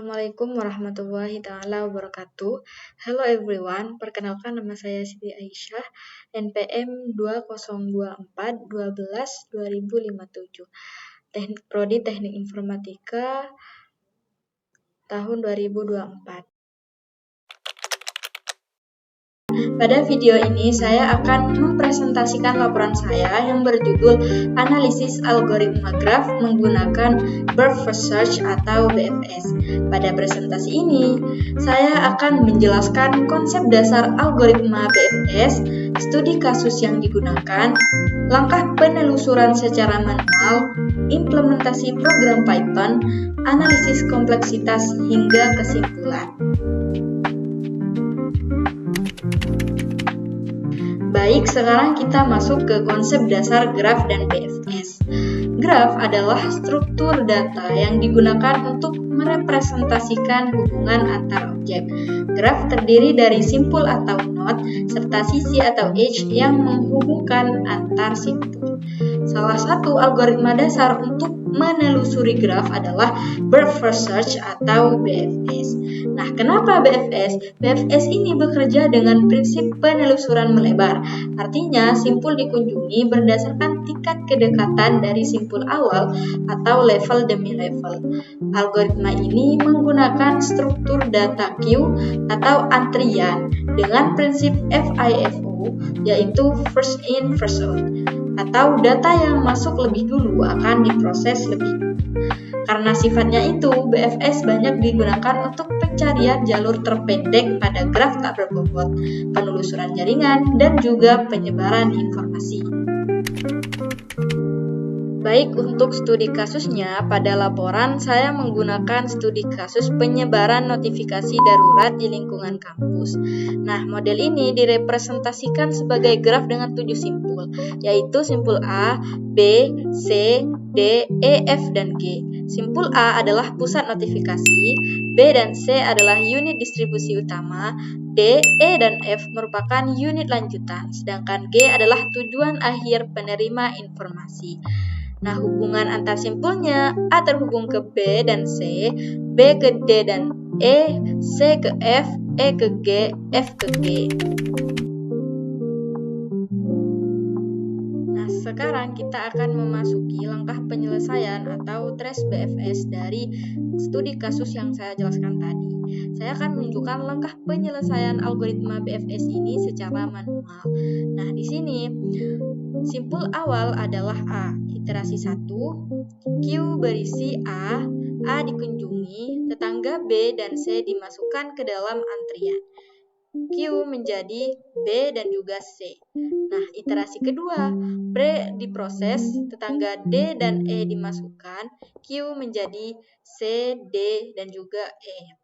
Assalamualaikum warahmatullahi taala wabarakatuh. Hello everyone, perkenalkan nama saya Siti Aisyah, NPM 202412-2057, Prodi Teknik Informatika tahun 2024. Pada video ini saya akan mempresentasikan laporan saya yang berjudul Analisis Algoritma Graf menggunakan Birth First Search atau BFS. Pada presentasi ini, saya akan menjelaskan konsep dasar algoritma BFS, studi kasus yang digunakan, langkah penelusuran secara manual, implementasi program Python, analisis kompleksitas hingga kesimpulan. Baik, sekarang kita masuk ke konsep dasar graf dan BFS. Graf adalah struktur data yang digunakan untuk merepresentasikan hubungan antar objek. Graf terdiri dari simpul atau node, serta sisi atau edge yang menghubungkan antar simpul. Salah satu algoritma dasar untuk menelusuri graf adalah Birth First Search atau BFS. Nah, kenapa BFS? BFS ini bekerja dengan prinsip penelusuran melebar. Artinya, simpul dikunjungi berdasarkan tingkat kedekatan dari simpul awal atau level demi level. Algoritma ini menggunakan struktur data queue atau antrian dengan prinsip FIFO, yaitu first in, first out, atau data yang masuk lebih dulu akan diproses lebih dulu. Karena sifatnya itu, BFS banyak digunakan untuk pencarian jalur terpendek pada graf tak berbobot, penelusuran jaringan, dan juga penyebaran informasi. Baik, untuk studi kasusnya, pada laporan saya menggunakan studi kasus penyebaran notifikasi darurat di lingkungan kampus. Nah, model ini direpresentasikan sebagai graf dengan 7 simpul, yaitu simpul A, B, C, D, E, F, dan G. Simpul A adalah pusat notifikasi, B dan C adalah unit distribusi utama, D, E, dan F merupakan unit lanjutan, sedangkan G adalah tujuan akhir penerima informasi. Nah, hubungan antar simpulnya, A terhubung ke B dan C, B ke D dan E, C ke F, E ke G, F ke G. Nah, sekarang kita akan memasuki langkah penyelesaian atau trace BFS dari studi kasus yang saya jelaskan tadi. Saya akan menunjukkan langkah penyelesaian algoritma BFS ini secara manual. Nah, di sini simpul awal adalah A, iterasi 1, Q berisi A dikunjungi, tetangga B dan C dimasukkan ke dalam antrian. Q menjadi B dan juga C. Nah, iterasi kedua, B diproses, tetangga D dan E dimasukkan, Q menjadi C, D, dan juga E.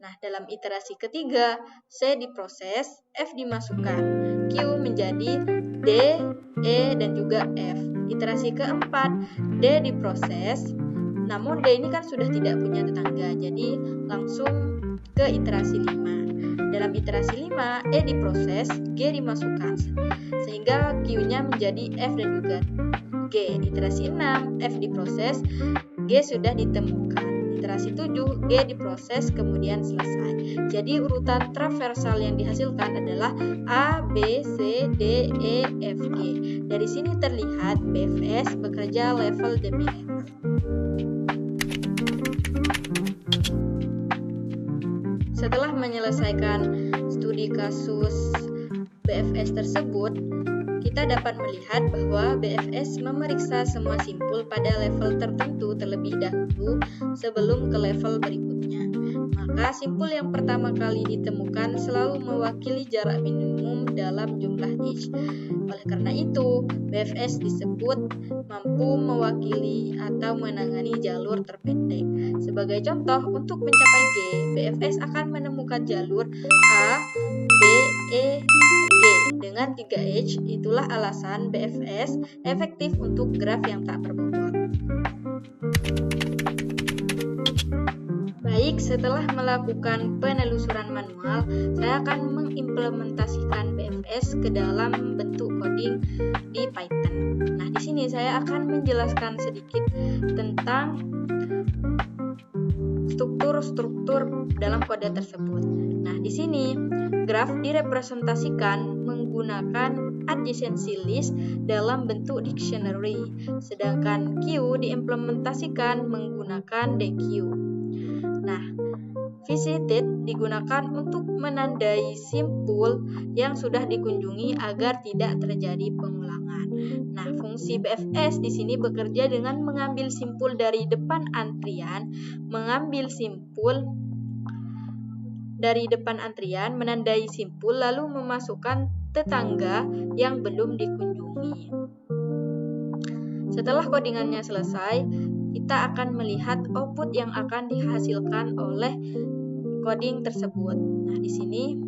Nah, dalam iterasi ketiga, C diproses, F dimasukkan, Q menjadi D, E, dan juga F. Iterasi keempat, D diproses, namun D ini kan sudah tidak punya tetangga, jadi langsung ke iterasi 5. Dalam iterasi 5, E diproses, G dimasukkan, sehingga Q-nya menjadi F dan juga G. Iterasi 6, F diproses, G sudah ditemukan. Iterasi 7, G diproses, kemudian selesai. Jadi urutan traversal yang dihasilkan adalah A, B, C, D, E, F, G. Dari sini terlihat BFS bekerja level demi level. Setelah menyelesaikan studi kasus BFS tersebut, kita dapat melihat bahwa BFS memeriksa semua simpul pada level tertentu terlebih dahulu sebelum ke level berikutnya. Maka simpul yang pertama kali ditemukan selalu mewakili jarak minimum dalam jumlah edge. Oleh karena itu, BFS disebut mampu mewakili atau menangani jalur terpendek. Sebagai contoh, untuk mencapai G, BFS akan menemukan jalur A, B, E, G dengan 3 edge. Itulah alasan BFS efektif untuk graf yang tak berbobot. Baik, setelah melakukan penelusuran manual, saya akan mengimplementasikan BFS ke dalam bentuk coding di Python. Nah, di sini saya akan menjelaskan sedikit tentang struktur-struktur dalam kode tersebut. Nah, di sini graf direpresentasikan menggunakan adjacency list dalam bentuk dictionary, sedangkan Q diimplementasikan menggunakan DQ. Nah, visited digunakan untuk menandai simpul yang sudah dikunjungi agar tidak terjadi pengulangan. Nah, fungsi BFS di sini bekerja dengan mengambil simpul dari depan antrian, menandai simpul, lalu memasukkan tetangga yang belum dikunjungi. Setelah codingannya selesai, kita akan melihat output yang akan dihasilkan oleh coding tersebut. Nah, di sini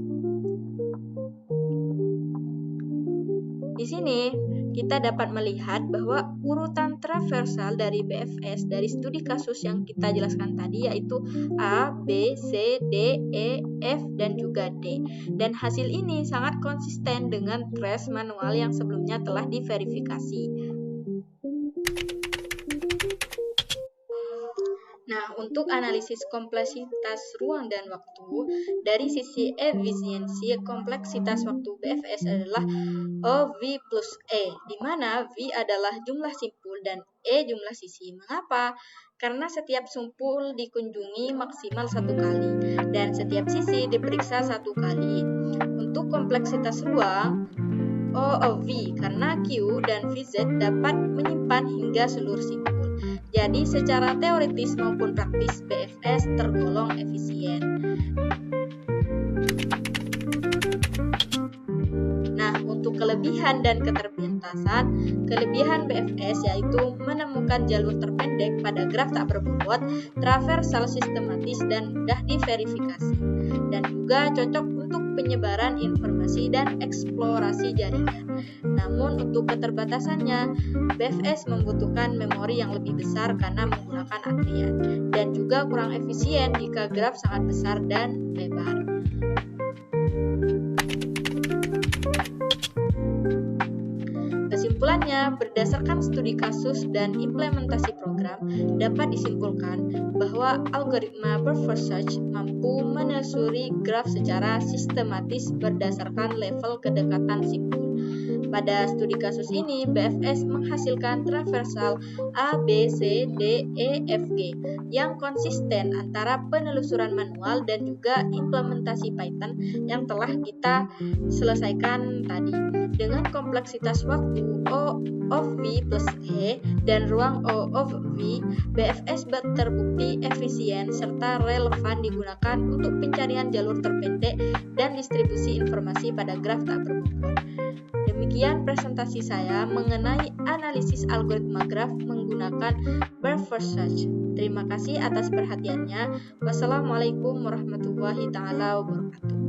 kita dapat melihat bahwa urutan traversal dari BFS dari studi kasus yang kita jelaskan tadi yaitu A, B, C, D, E, F, dan juga D. Dan hasil ini sangat konsisten dengan trace manual yang sebelumnya telah diverifikasi. Nah, untuk analisis kompleksitas ruang dan waktu, dari sisi efisiensi, kompleksitas waktu BFS adalah OV plus E, di mana V adalah jumlah simpul dan E jumlah sisi. Mengapa? Karena setiap simpul dikunjungi maksimal 1 kali, dan setiap sisi diperiksa 1 kali. Untuk kompleksitas ruang, OV, karena Q dan VZ dapat menyimpan hingga seluruh simpul. Jadi, secara teoritis maupun praktis, BFS tergolong efisien. Nah, untuk kelebihan dan keterbatasan, kelebihan BFS yaitu menemukan jalur terpendek pada graf tak berbobot, traversal sistematis dan mudah diverifikasi, dan juga cocok untuk penyebaran informasi dan eksplorasi jaringan. Namun untuk keterbatasannya, BFS membutuhkan memori yang lebih besar karena menggunakan antrian, dan juga kurang efisien jika graf sangat besar dan lebar. Kesimpulannya, berdasarkan studi kasus dan implementasi program, dapat disimpulkan bahwa algoritma Buffer Search mampu menelusuri graf secara sistematis berdasarkan level kedekatan simpul. Pada studi kasus ini, BFS menghasilkan traversal A, B, C, D, E, F, G yang konsisten antara penelusuran manual dan juga implementasi Python yang telah kita selesaikan tadi. Dengan kompleksitas waktu O of V plus E dan ruang O of V, BFS terbukti efisien serta relevan digunakan untuk pencarian jalur terpendek dan distribusi informasi pada graf tak berbobot. Demikian presentasi saya mengenai analisis algoritma graf menggunakan Buffer Search. Terima kasih atas perhatiannya. Wassalamualaikum warahmatullahi taala wabarakatuh.